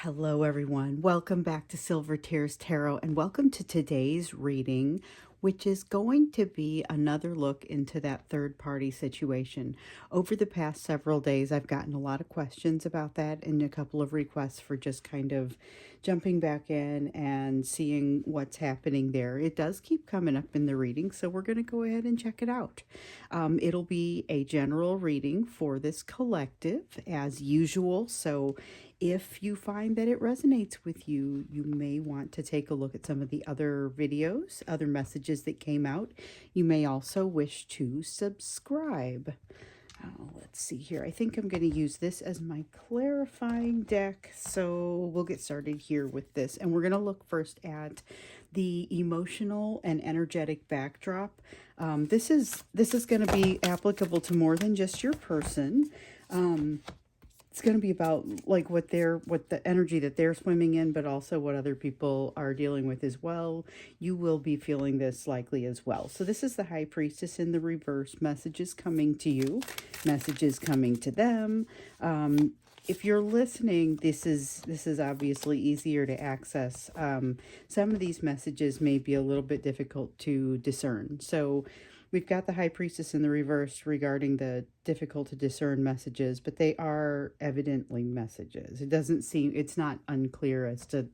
Hello, everyone. Welcome back to Silver Tears Tarot, and welcome to today's reading, which is going to be another look into that third party situation. Over the past several days, I've gotten a lot of questions about that and a couple of requests for just kind of jumping back in and seeing what's happening there. It does keep coming up in the reading, so we're going to go ahead and check it out. It'll be a general reading for this collective as usual, so if you find that it resonates with you, you may want to take a look at some of the other videos, other messages that came out. You may also wish to subscribe. Let's see here. I think I'm going to use this as my clarifying deck. So we'll get started here with this. And we're going to look first at the emotional and energetic backdrop. This is going to be applicable to more than just your person. It's going to be about like what the energy that they're swimming in, but also what other people are dealing with as well. You will be feeling this likely as well. So this is the High Priestess in the reverse. Messages coming to you, messages coming to them. If you're listening, this is obviously easier to access. Some of these messages may be a little bit difficult to discern. So we've got the High Priestess in the reverse regarding the difficult to discern messages, but they are evidently messages. It's not unclear as to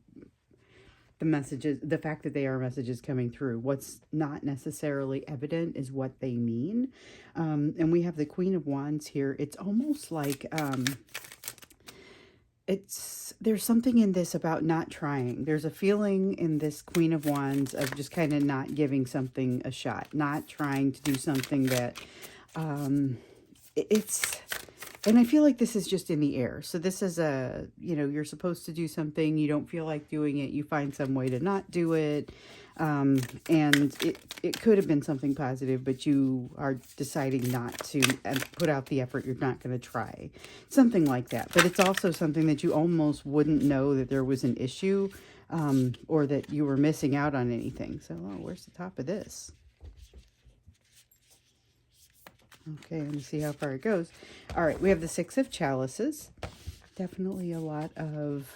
the messages, the fact that they are messages coming through. What's not necessarily evident is what they mean. And we have the Queen of Wands here. It's almost like, there's something in this about not trying. There's a feeling in this Queen of Wands of just kind of not giving something a shot, not trying to do something that and I feel like this is just in the air. So this is you're supposed to do something, you don't feel like doing it, you find some way to not do it. And it could have been something positive, but you are deciding not to put out the effort. You're not going to try something like that. But it's also something that you almost wouldn't know that there was an issue, or that you were missing out on anything. So, where's the top of this? Okay, let me see how far it goes. All right, we have the Six of Chalices. Definitely a lot of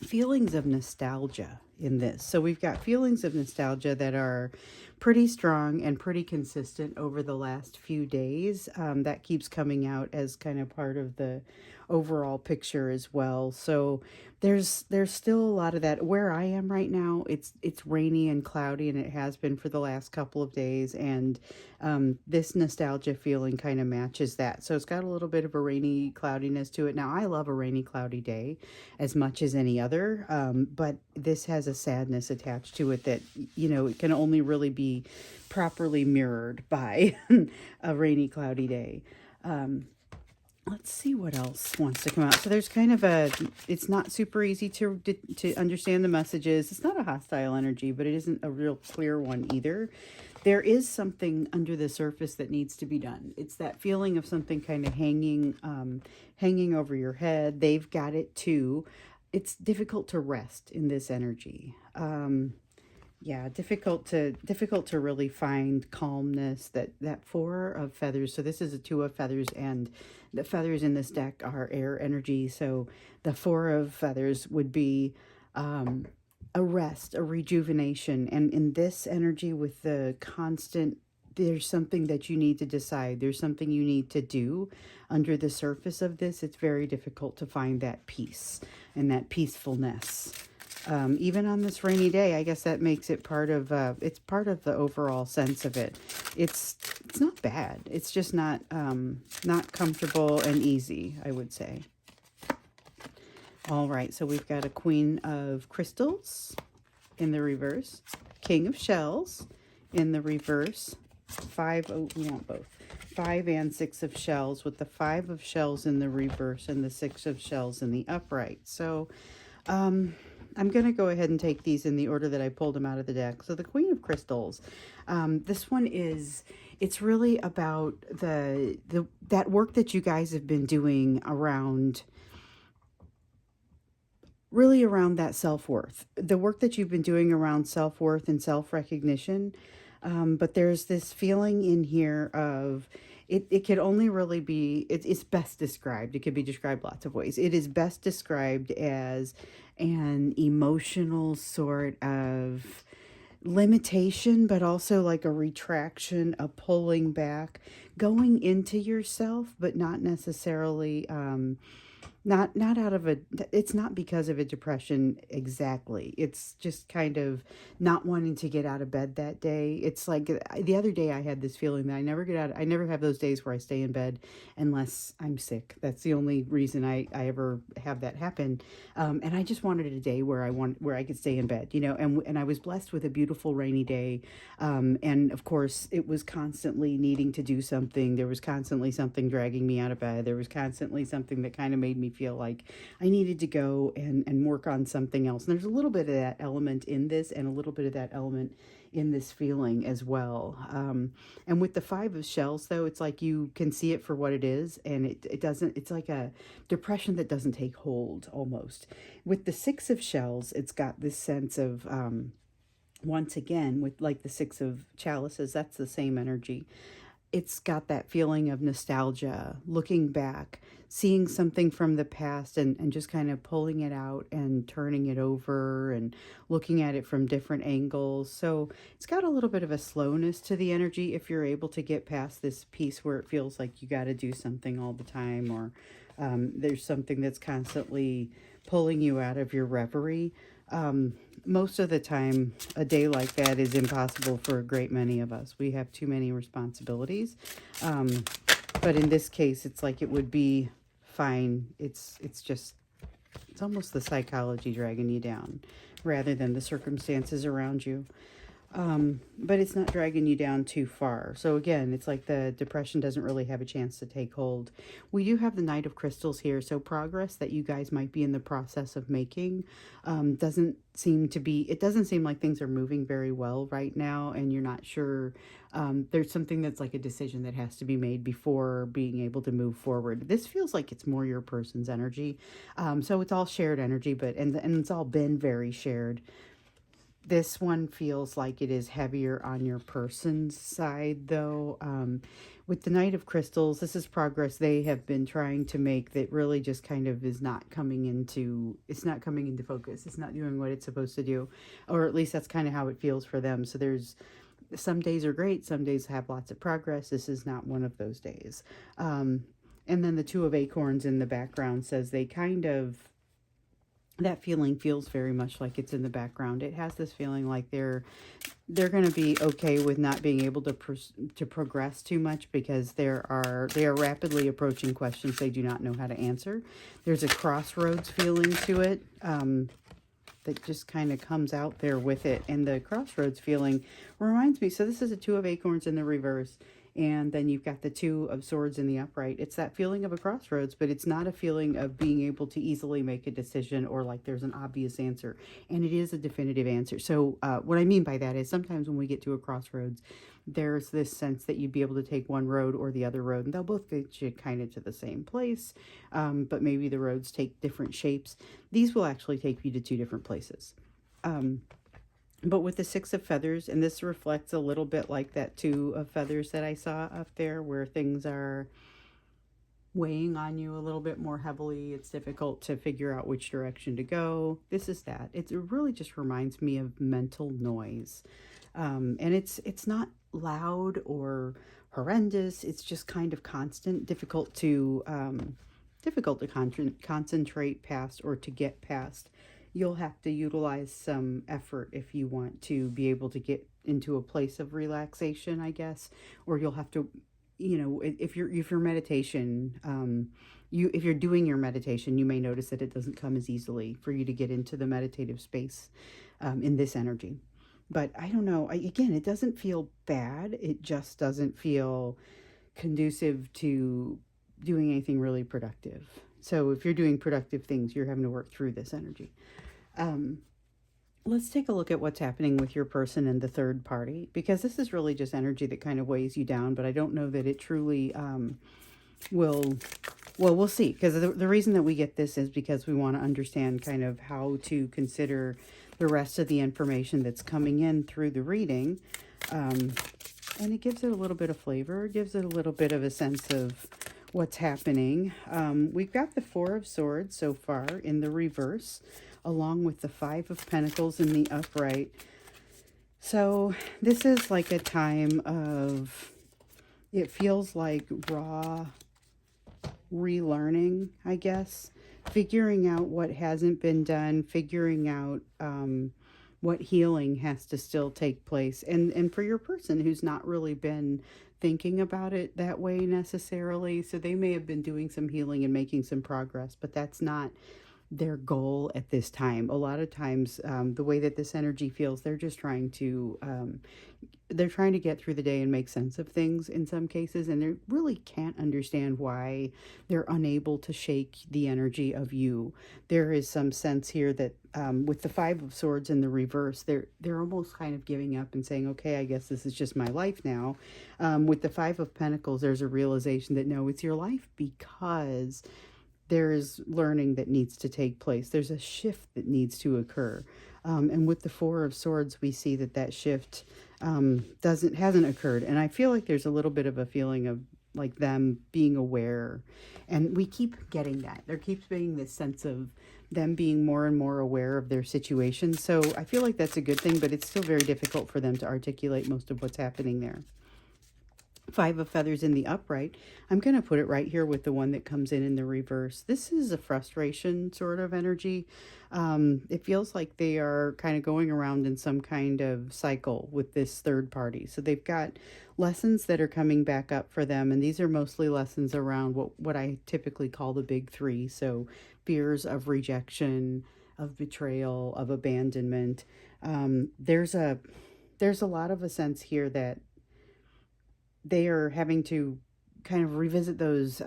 feelings of nostalgia in this. So we've got feelings of nostalgia that are pretty strong and pretty consistent over the last few days. That keeps coming out as kind of part of the overall picture as well. So there's still a lot of that. Where I am right now, it's rainy and cloudy, and it has been for the last couple of days, and this nostalgia feeling kind of matches that. So it's got a little bit of a rainy cloudiness to it. Now, I love a rainy cloudy day as much as any other, but this has a sadness attached to it that, it can only really be properly mirrored by a rainy cloudy day. Let's see what else wants to come out. So there's kind of it's not super easy to understand the messages. It's not a hostile energy, but it isn't a real clear one either. There is something under the surface that needs to be done. It's that feeling of something kind of hanging over your head. They've got it too. It's difficult to rest in this energy. Yeah, difficult to really find calmness. That Four of Feathers. So this is a Two of Feathers, and the feathers in this deck are air energy. So the Four of Feathers would be a rest, a rejuvenation. And in this energy with the constant, there's something that you need to decide. There's something you need to do under the surface of this. It's very difficult to find that peace and that peacefulness. Even on this rainy day, I guess that makes it part of, it's part of the overall sense of it. It's not bad. It's just not comfortable and easy, I would say. All right, so we've got a Queen of Crystals in the reverse, King of Shells in the reverse, we want both. 5 and 6 of Shells, with the 5 of Shells in the reverse and the 6 of Shells in the upright. So, I'm going to go ahead and take these in the order that I pulled them out of the deck. So the Queen of Crystals, this one it's really about that work that you guys have been doing around that self-worth, the work that you've been doing around self-worth and self-recognition. But there's this feeling in here of it could only really be, it's best described. It could be described lots of ways. It is best described as an emotional sort of limitation, but also like a retraction, a pulling back, going into yourself, but not necessarily, not out of a, it's not because of a depression exactly. It's just kind of not wanting to get out of bed that day. It's like the other day I had this feeling that I never have those days where I stay in bed unless I'm sick. That's the only reason I ever have that happen. And I just wanted a day where I could stay in bed, and I was blessed with a beautiful rainy day. And of course it was constantly needing to do something. There was constantly something dragging me out of bed. There was constantly something that kind of made me feel like I needed to go and work on something else. And there's a little bit of that element in this, and a little bit of that element in this feeling as well. And with the Five of Shells, though, it's like you can see it for what it is, and it doesn't, it's like a depression that doesn't take hold almost. With the Six of Shells, it's got this sense of, once again, with like the Six of Chalices, that's the same energy. It's got that feeling of nostalgia, looking back, seeing something from the past, and just kind of pulling it out and turning it over and looking at it from different angles. So it's got a little bit of a slowness to the energy if you're able to get past this piece where it feels like you got to do something all the time, or there's something that's constantly pulling you out of your reverie. Most of the time, a day like that is impossible for a great many of us. We have too many responsibilities. But in this case, it's like it would be fine. It's almost the psychology dragging you down rather than the circumstances around you. But it's not dragging you down too far. So again, it's like the depression doesn't really have a chance to take hold. We do have the Knight of Crystals here. So progress that you guys might be in the process of making doesn't seem like things are moving very well right now. And you're not sure, there's something that's like a decision that has to be made before being able to move forward. This feels like it's more your person's energy. So it's all shared energy, and it's all been very shared. This one feels like it is heavier on your person's side, though. With the Knight of Crystals, this is progress they have been trying to make that really just kind of is not coming into, it's not coming into focus. It's not doing what it's supposed to do, or at least that's kind of how it feels for them. So there's, some days are great, some days have lots of progress. This is not one of those days. And then the Two of Acorns in the background says they kind of, that feeling feels very much like it's in the background. It has this feeling like they're going to be okay with not being able to progress too much, because they are rapidly approaching questions they do not know how to answer. There's a crossroads feeling to it that just kind of comes out there with it. And the crossroads feeling reminds me, so this is a Two of Acorns in the reverse, and then you've got the Two of Swords in the upright. It's that feeling of a crossroads, but it's not a feeling of being able to easily make a decision or like there's an obvious answer. And it is a definitive answer. So what I mean by that is sometimes when we get to a crossroads, there's this sense that you'd be able to take one road or the other road, and they'll both get you kind of to the same place. But maybe the roads take different shapes. These will actually take you to two different places. But with the Six of Feathers, and this reflects a little bit like that Two of Feathers that I saw up there, where things are weighing on you a little bit more heavily. It's difficult to figure out which direction to go. This is that. It really just reminds me of mental noise. And it's not loud or horrendous. It's just kind of constant, difficult to concentrate past or to get past. You'll have to utilize some effort if you want to be able to get into a place of relaxation, I guess. Or you'll have to, if your meditation, if you're doing your meditation, you may notice that it doesn't come as easily for you to get into the meditative space in this energy. But I don't know. Again, it doesn't feel bad. It just doesn't feel conducive to doing anything really productive. So if you're doing productive things, you're having to work through this energy. Let's take a look at what's happening with your person and the third party, because this is really just energy that kind of weighs you down, but I don't know that it truly will, well, we'll see, because the reason that we get this is because we want to understand kind of how to consider the rest of the information that's coming in through the reading. and it gives it a little bit of flavor. It gives it a little bit of a sense of what's happening. We've got the Four of Swords so far in the reverse, along with the Five of Pentacles in the upright. So this is like a time of, it feels like raw relearning, I guess. Figuring out what hasn't been done, figuring out what healing has to still take place. And for your person who's not really been thinking about it that way necessarily, so they may have been doing some healing and making some progress, but that's not their goal at this time. A lot of times, the way that this energy feels, they're just trying to get through the day and make sense of things in some cases, and they really can't understand why they're unable to shake the energy of you. There is some sense here that with the Five of Swords in the reverse, they're almost kind of giving up and saying, okay, I guess this is just my life now. With the Five of Pentacles, there's a realization that no, it's your life because there's learning that needs to take place. There's a shift that needs to occur. And with the Four of Swords, we see that shift hasn't occurred. And I feel like there's a little bit of a feeling of like them being aware. And we keep getting that. There keeps being this sense of them being more and more aware of their situation. So I feel like that's a good thing, but it's still very difficult for them to articulate most of what's happening there. Five of Feathers in the upright. I'm going to put it right here with the one that comes in the reverse. This is a frustration sort of energy. It feels like they are kind of going around in some kind of cycle with this third party. So they've got lessons that are coming back up for them. And these are mostly lessons around what I typically call the big three. So fears of rejection, of betrayal, of abandonment. There's a lot of a sense here that they are having to kind of revisit those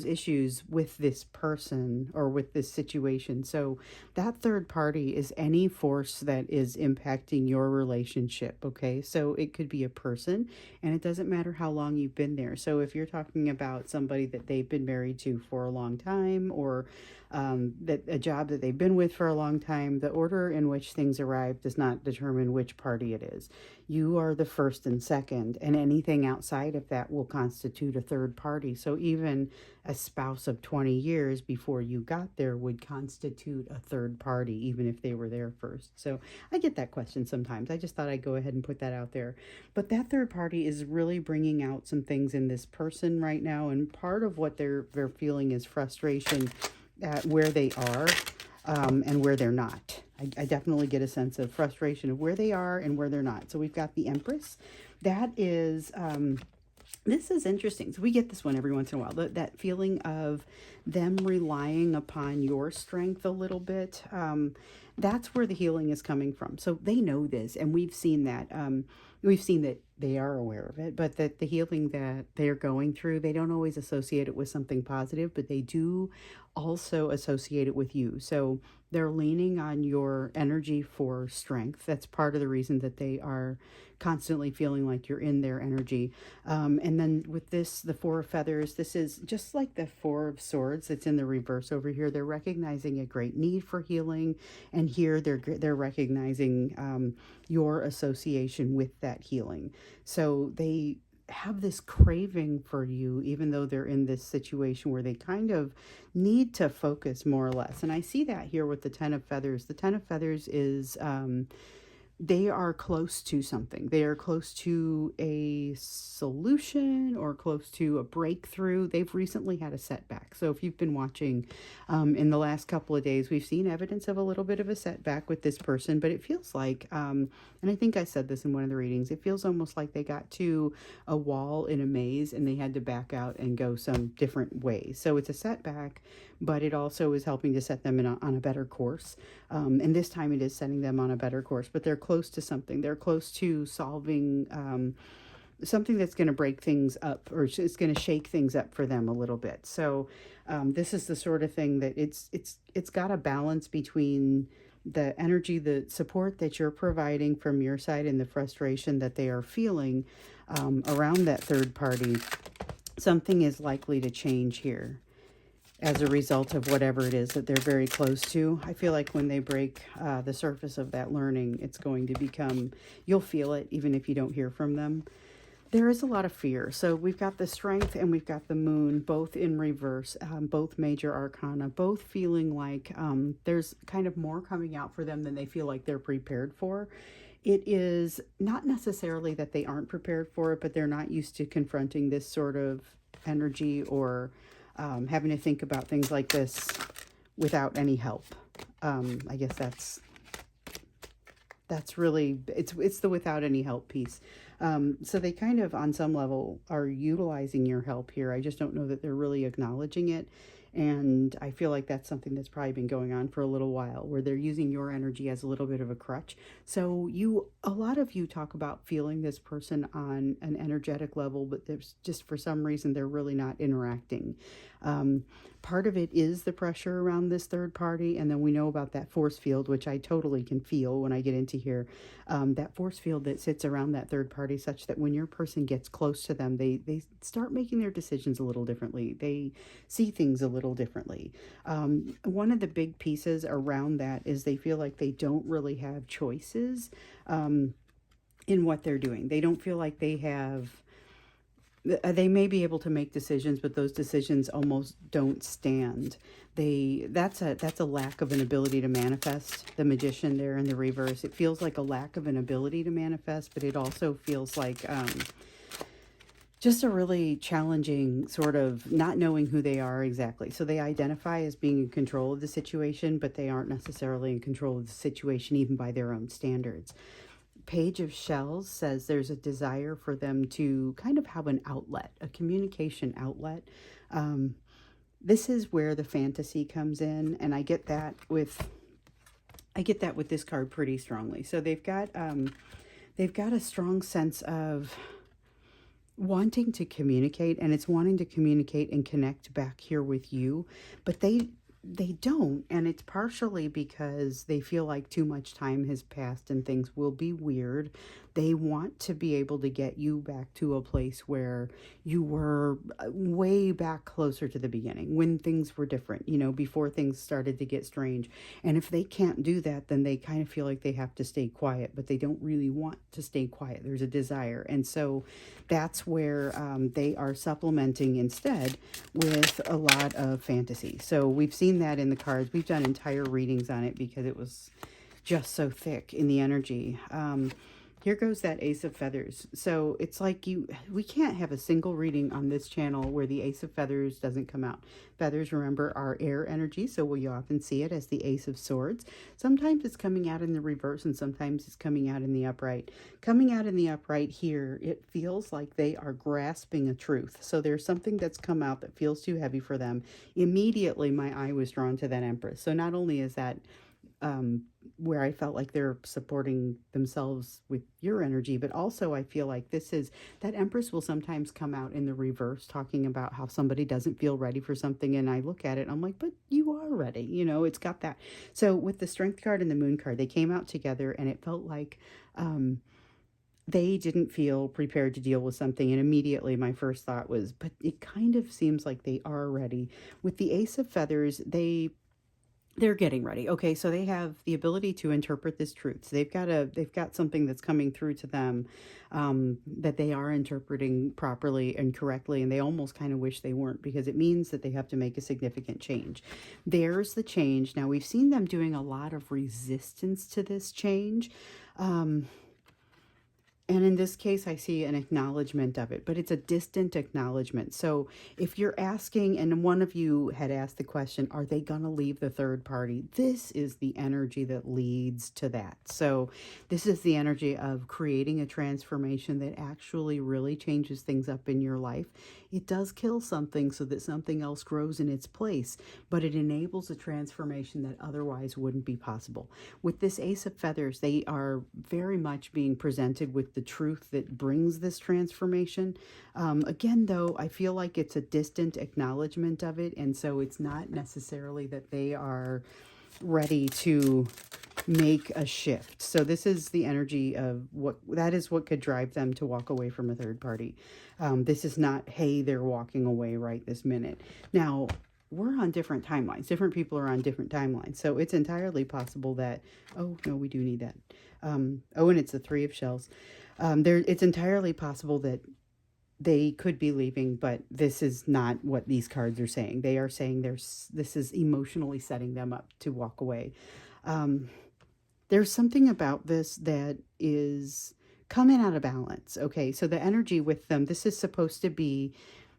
issues with this person or with this situation. So that third party is any force that is impacting your relationship, okay? So it could be a person, and it doesn't matter how long you've been there. So if you're talking about somebody that they've been married to for a long time, or that a job that they've been with for a long time, the order in which things arrive does not determine which party it is. You are the first and second, and anything outside of that will constitute a third party. So even a spouse of 20 years before you got there would constitute a third party, even if they were there first. So I get that question sometimes. I just thought I'd go ahead and put that out there. But that third party is really bringing out some things in this person right now, and part of what they're feeling is frustration at where they are and where they're not. I definitely get a sense of frustration of where they are and where they're not. So we've got the Empress. That is, this is interesting. So we get this one every once in a while. That feeling of them relying upon your strength a little bit. That's where the healing is coming from. So they know this, and we've seen that. We've seen that they are aware of it, but that the healing that they're going through, they don't always associate it with something positive, but they do also associate it with you. So they're leaning on your energy for strength. That's part of the reason that they are constantly feeling like you're in their energy. And then with this, the Four of Feathers, this is just like the Four of Swords that's in the reverse over here. They're recognizing a great need for healing, and here they're recognizing your association with that healing. So they have this craving for you, even though they're in this situation where they kind of need to focus more or less. And I see that here with the Ten of Feathers. The Ten of Feathers is they are close to something. They are close to a solution or close to a breakthrough. They've recently had a setback. So if you've been watching in the last couple of days, we've seen evidence of a little bit of a setback with this person, but it feels like, and I think I said this in one of the readings, it feels almost like they got to a wall in a maze and they had to back out and go some different ways. So it's a setback, but it also is helping to set them on a better course. And this time it is setting them on a better course, but they're close to something. They're close to solving something that's going to break things up, or it's going to shake things up for them a little bit. So this is the sort of thing that it's got a balance between the energy, the support that you're providing from your side, and the frustration that they are feeling around that third party. Something is likely to change here as a result of whatever it is that they're very close to. I feel like when they break the surface of that learning, it's going to become, you'll feel it even if you don't hear from them. There is a lot of fear. So we've got the Strength and we've got the Moon, both in reverse, both major arcana, both feeling like there's kind of more coming out for them than they feel like they're prepared for. It is not necessarily that they aren't prepared for it, but they're not used to confronting this sort of energy, or having to think about things like this without any help. I guess that's really, it's the without any help piece. So they kind of, on some level, are utilizing your help here. I just don't know that they're really acknowledging it. And I feel like that's something that's probably been going on for a little while, where they're using your energy as a little bit of a crutch. So a lot of you talk about feeling this person on an energetic level, but there's just, for some reason, they're really not interacting. Part of it is the pressure around this third party. And then we know about that force field, which I totally can feel when I get into here. That force field that sits around that third party, such that when your person gets close to them, they start making their decisions a little differently. They see things a little differently. One of the big pieces around that is they feel like they don't really have choices in what they're doing. They don't feel like they have, they may be able to make decisions, but those decisions almost don't stand. That's a lack of an ability to manifest. The Magician there in the reverse, it feels like a lack of an ability to manifest, but it also feels like just a really challenging sort of not knowing who they are exactly. So they identify as being in control of the situation, but they aren't necessarily in control of the situation even by their own standards. Page of Shells says there's a desire for them to kind of have an outlet, a communication outlet. This is where the fantasy comes in, and I get that with this card pretty strongly. So they've got a strong sense of wanting to communicate, and it's wanting to communicate and connect back here with you, but they don't, and it's partially because they feel like too much time has passed and things will be weird. They want to be able to get you back to a place where you were way back closer to the beginning, when things were different, before things started to get strange. And if they can't do that, then they kind of feel like they have to stay quiet, but they don't really want to stay quiet. There's a desire. And so that's where they are supplementing instead with a lot of fantasy. So we've seen that in the cards. We've done entire readings on it because it was just so thick in the energy. Here goes that Ace of Feathers. So it's like we can't have a single reading on this channel where the Ace of Feathers doesn't come out. Feathers, remember, are air energy, so we often see it as the Ace of Swords. Sometimes it's coming out in the reverse, and sometimes it's coming out in the upright. Coming out in the upright here, it feels like they are grasping a truth. So there's something that's come out that feels too heavy for them. Immediately, my eye was drawn to that Empress. So not only is that where I felt like they're supporting themselves with your energy, but also I feel like that Empress will sometimes come out in the reverse, talking about how somebody doesn't feel ready for something, and I look at it and I'm like, but you are ready, it's got that. So with the Strength card and the Moon card, they came out together, and it felt like they didn't feel prepared to deal with something, and immediately my first thought was, but it kind of seems like they are ready. With the Ace of Feathers, they're getting ready. Okay, so they have the ability to interpret this truth. So they've got something that's coming through to them that they are interpreting properly and correctly, and they almost kind of wish they weren't, because it means that they have to make a significant change. There's the change. Now, we've seen them doing a lot of resistance to this change. And in this case, I see an acknowledgement of it, but it's a distant acknowledgement. So if you're asking, and one of you had asked the question, are they going to leave the third party? This is the energy that leads to that. So this is the energy of creating a transformation that actually really changes things up in your life. It does kill something so that something else grows in its place, but it enables a transformation that otherwise wouldn't be possible. With this Ace of Feathers, they are very much being presented with the truth that brings this transformation. Again, though, I feel like it's a distant acknowledgement of it, and so it's not necessarily that they are ready to make a shift. So this is the energy of what could drive them to walk away from a third party. This is not, hey, they're walking away right this minute. Now, we're on different timelines. Different people are on different timelines. So it's entirely possible that, oh, no, we do need that. And it's the Three of Shells. It's entirely possible that they could be leaving, but this is not what these cards are saying. They are saying this is emotionally setting them up to walk away. Um, there's something about this that is coming out of balance. Okay, so the energy with them, this was supposed to be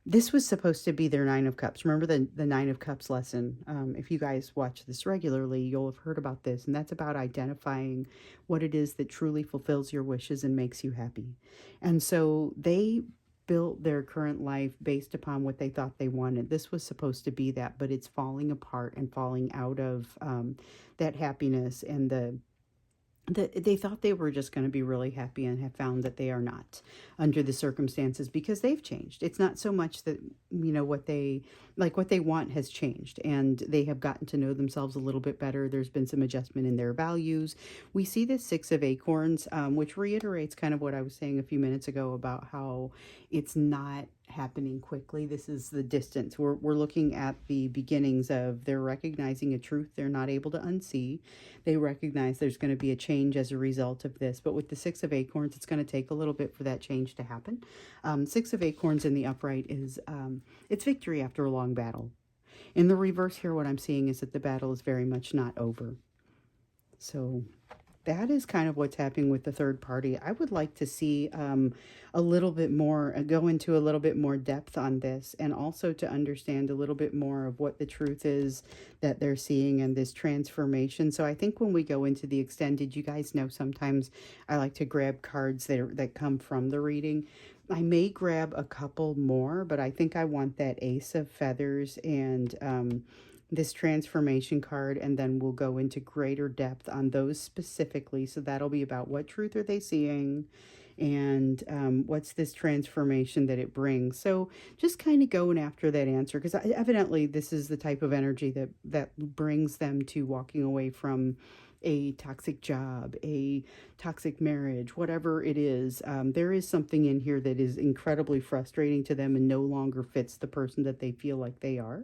their Nine of Cups. Remember the Nine of Cups lesson? If you guys watch this regularly, you'll have heard about this, and that's about identifying what it is that truly fulfills your wishes and makes you happy. And so they built their current life based upon what they thought they wanted. This was supposed to be that, but it's falling apart and falling out of that happiness and they thought they were just going to be really happy and have found that they are not under the circumstances because they've changed. It's not so much that, what they want has changed and they have gotten to know themselves a little bit better. There's been some adjustment in their values. We see this Six of Acorns, which reiterates kind of what I was saying a few minutes ago about how it's not happening quickly. This is the distance. We're looking at the beginnings of they're recognizing a truth they're not able to unsee. They recognize there's going to be a change as a result of this. But with the Six of Acorns, it's going to take a little bit for that change to happen. Six of Acorns in the upright is it's victory after a long battle. In the reverse here, what I'm seeing is that the battle is very much not over. So that is kind of what's happening with the third party. I would like to see a little bit more, go into a little bit more depth on this, and also to understand a little bit more of what the truth is that they're seeing and this transformation. So I think when we go into the extended, you guys know sometimes I like to grab cards that come from the reading. I may grab a couple more, but I think I want that Ace of Feathers and this transformation card, and then we'll go into greater depth on those specifically. So that'll be about what truth are they seeing and what's this transformation that it brings. So just kind of going after that answer, because evidently this is the type of energy that brings them to walking away from a toxic job, a toxic marriage, whatever it is. There is something in here that is incredibly frustrating to them and no longer fits the person that they feel like they are.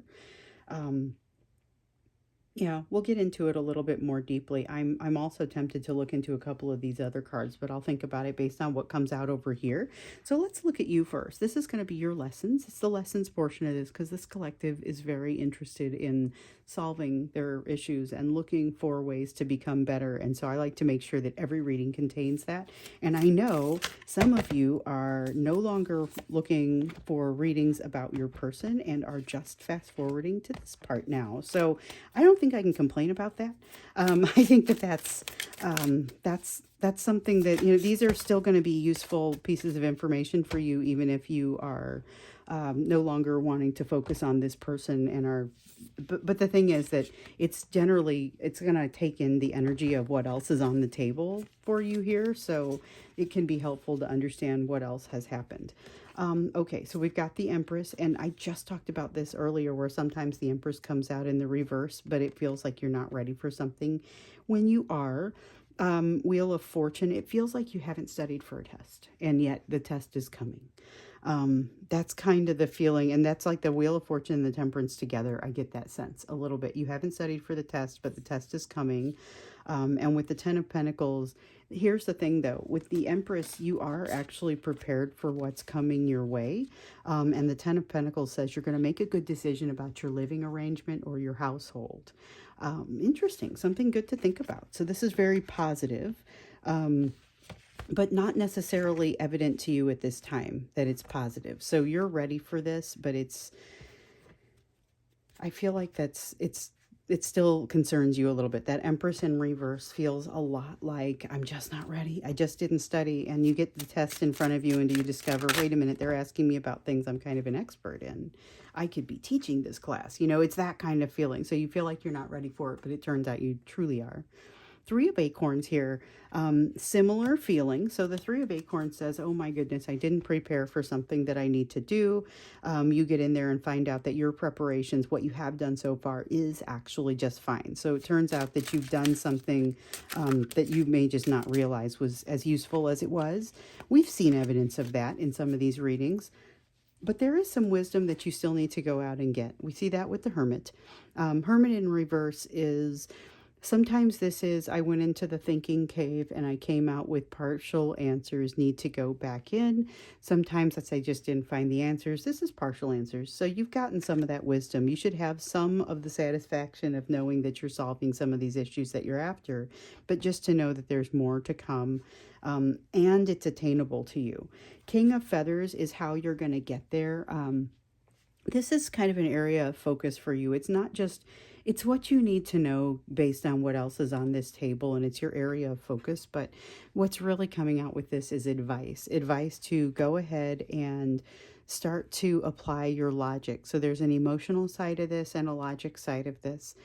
Yeah, we'll get into it a little bit more deeply. I'm also tempted to look into a couple of these other cards, but I'll think about it based on what comes out over here. So let's look at you first. This is going to be your lessons. It's the lessons portion of this because this collective is very interested in solving their issues and looking for ways to become better. And so I like to make sure that every reading contains that. And I know some of you are no longer looking for readings about your person and are just fast forwarding to this part now. So I don't think I can complain about that. I think that's something that, these are still going to be useful pieces of information for you, even if you are no longer wanting to focus on this person and are, but the thing is that it's going to take in the energy of what else is on the table for you here. So it can be helpful to understand what else has happened. Okay, so we've got the Empress, and I just talked about this earlier where sometimes the Empress comes out in the reverse, but it feels like you're not ready for something when you are. Wheel of Fortune, it feels like you haven't studied for a test, and yet the test is coming. That's kind of the feeling, and that's like the Wheel of Fortune and the Temperance together. I get that sense a little bit. You haven't studied for the test, but the test is coming. And with the Ten of Pentacles, here's the thing though, with the Empress, you are actually prepared for what's coming your way. And the Ten of Pentacles says you're going to make a good decision about your living arrangement or your household. Interesting, something good to think about. So this is very positive. But not necessarily evident to you at this time that it's positive. So you're ready for this, but I feel like it still concerns you a little bit. That Empress in reverse feels a lot like, I'm just not ready. I just didn't study. And you get the test in front of you and you discover, wait a minute, they're asking me about things I'm kind of an expert in. I could be teaching this class. It's that kind of feeling. So you feel like you're not ready for it, but it turns out you truly are. Three of Acorns here, similar feeling. So the Three of Acorns says, oh my goodness, I didn't prepare for something that I need to do. You get in there and find out that your preparations, what you have done so far, is actually just fine. So it turns out that you've done something that you may just not realize was as useful as it was. We've seen evidence of that in some of these readings. But there is some wisdom that you still need to go out and get. We see that with the Hermit. Hermit in reverse is Sometimes this is, I went into the thinking cave and I came out with partial answers, need to go back in. Sometimes let's say just didn't find the answers. This is partial answers. So you've gotten some of that wisdom. You should have some of the satisfaction of knowing that you're solving some of these issues that you're after, but just to know that there's more to come. And it's attainable to you. King of Feathers is how you're going to get there. This is kind of an area of focus for you. It's not just, it's what you need to know based on what else is on this table, and it's your area of focus. But what's really coming out with this is advice to go ahead and start to apply your logic. So there's an emotional side of this and a logic side of this.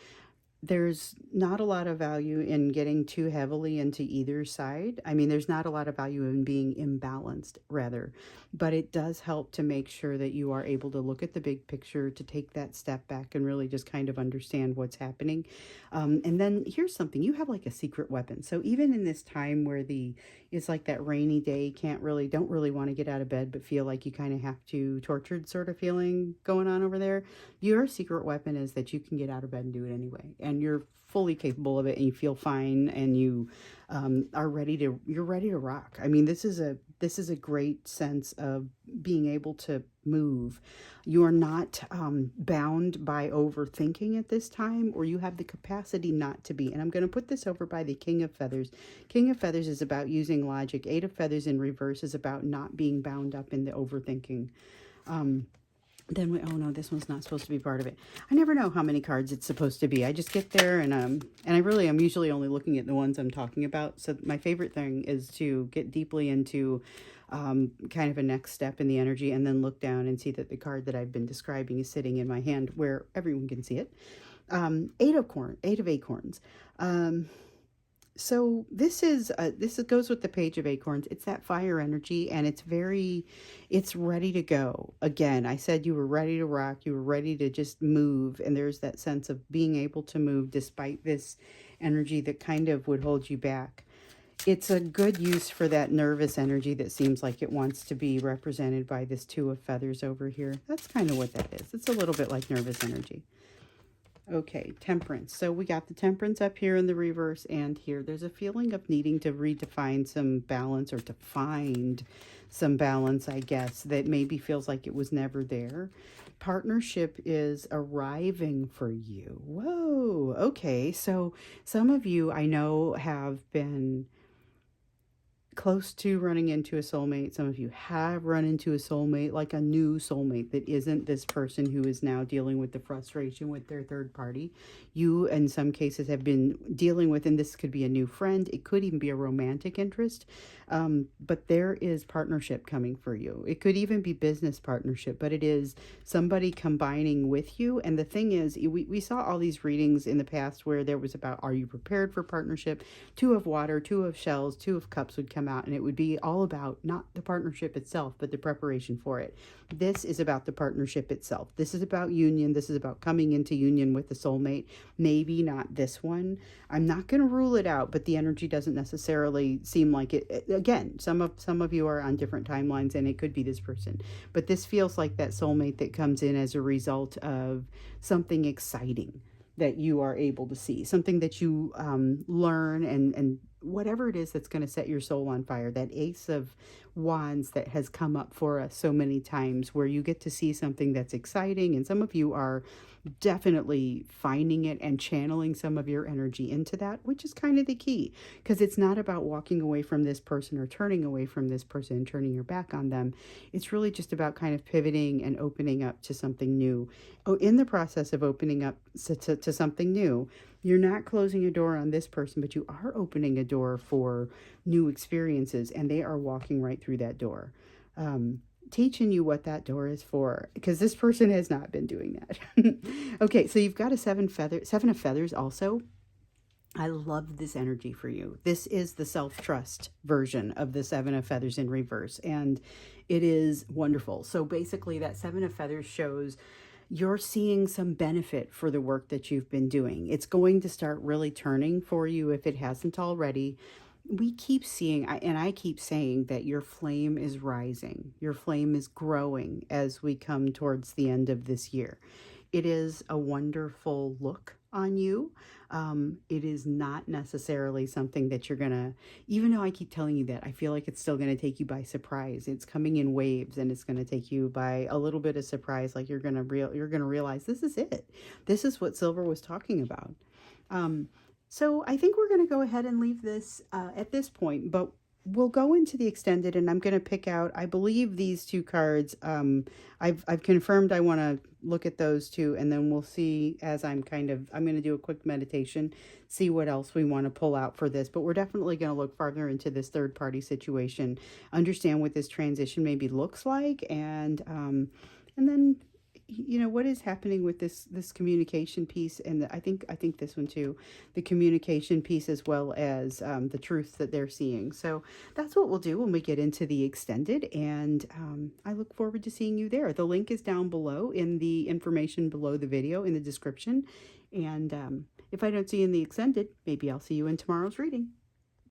There's not a lot of value in getting too heavily into either side. I mean, there's not a lot of value in being imbalanced, rather, but it does help to make sure that you are able to look at the big picture, to take that step back and really just kind of understand what's happening. And then here's something, you have like a secret weapon. So even in this time where it's like that rainy day, don't really want to get out of bed, but feel like you kind of have to, tortured sort of feeling going on over there. Your secret weapon is that you can get out of bed and do it anyway. And you're fully capable of it, and you feel fine, and you you're ready to rock. I mean, this is a great sense of being able to move. You are not bound by overthinking at this time, or you have the capacity not to be. And I'm going to put this over by the King of Feathers. King of Feathers is about using logic. Eight of Feathers in reverse is about not being bound up in the overthinking. Oh no, this one's not supposed to be part of it. I never know how many cards it's supposed to be. I just get there and I'm usually only looking at the ones I'm talking about. So my favorite thing is to get deeply into kind of a next step in the energy, and then look down and see that the card that I've been describing is sitting in my hand where everyone can see it. Eight of Acorns. So this goes with the Page of Acorns. It's that fire energy, and it's ready to go. Again, I said you were ready to rock, you were ready to just move, and there's that sense of being able to move despite this energy that kind of would hold you back. It's a good use for that nervous energy that seems like it wants to be represented by this Two of Feathers over here. That's kind of what that is. It's a little bit like nervous energy. Okay, Temperance. So we got the Temperance up here in the reverse, and here there's a feeling of needing to redefine some balance, or to find some balance, I guess, that maybe feels like it was never there. Partnership is arriving for you. Whoa, okay. So some of you I know have been close to running into a soulmate. Some of you have run into a soulmate, like a new soulmate that isn't this person who is now dealing with the frustration with their third party. You, in some cases, have been dealing with, and this could be a new friend, it could even be a romantic interest, but there is partnership coming for you. It could even be business partnership, but it is somebody combining with you. And the thing is, we saw all these readings in the past where there was about, are you prepared for partnership? Two of Water, Two of Shells, Two of Cups would come out, and it would be all about not the partnership itself, but the preparation for it. This is about the partnership itself. This is about union. This is about coming into union with the soulmate. Maybe not this one. I'm not going to rule it out, but the energy doesn't necessarily seem like it. Again, some of you are on different timelines, and it could be this person, but this feels like that soulmate that comes in as a result of something exciting that you are able to see, something that you learn, and whatever it is that's going to set your soul on fire. That Ace of Wands that has come up for us so many times, where you get to see something that's exciting, and some of you are definitely finding it and channeling some of your energy into that, which is kind of the key, because it's not about walking away from this person or turning away from this person and turning your back on them. It's really just about kind of pivoting and opening up to something new. Oh, in the process of opening up to something new, you're not closing a door on this person, but you are opening a door for new experiences, and they are walking right through that door. Teaching you what that door is for, because this person has not been doing that. Okay, so you've got a Seven of Feathers also. I love this energy for you. This is the self-trust version of the Seven of Feathers in reverse, and it is wonderful. So basically that Seven of Feathers shows you're seeing some benefit for the work that you've been doing. It's going to start really turning for you if it hasn't already. We keep seeing, and I keep saying, that your flame is rising. Your flame is growing as we come towards the end of this year. It is a wonderful look on you. It is not necessarily something that you're gonna, even though I keep telling you that, I feel like it's still gonna take you by surprise. It's coming in waves, and it's gonna take you by a little bit of surprise. Like you're gonna realize this is it. This is what Silver was talking about. So I think we're gonna go ahead and leave this at this point, but we'll go into the extended, and I'm going to pick out, I believe, these two cards. I've confirmed I want to look at those two, and then we'll see as I'm going to do a quick meditation, see what else we want to pull out for this. But we're definitely going to look farther into this third party situation, understand what this transition maybe looks like, and then what is happening with this communication piece, and I think this one too, the communication piece, as well as the truth that they're seeing. So that's what we'll do when we get into the extended, and I look forward to seeing you there. The link is down below in the information below the video in the description, and if I don't see you in the extended, maybe I'll see you in tomorrow's reading.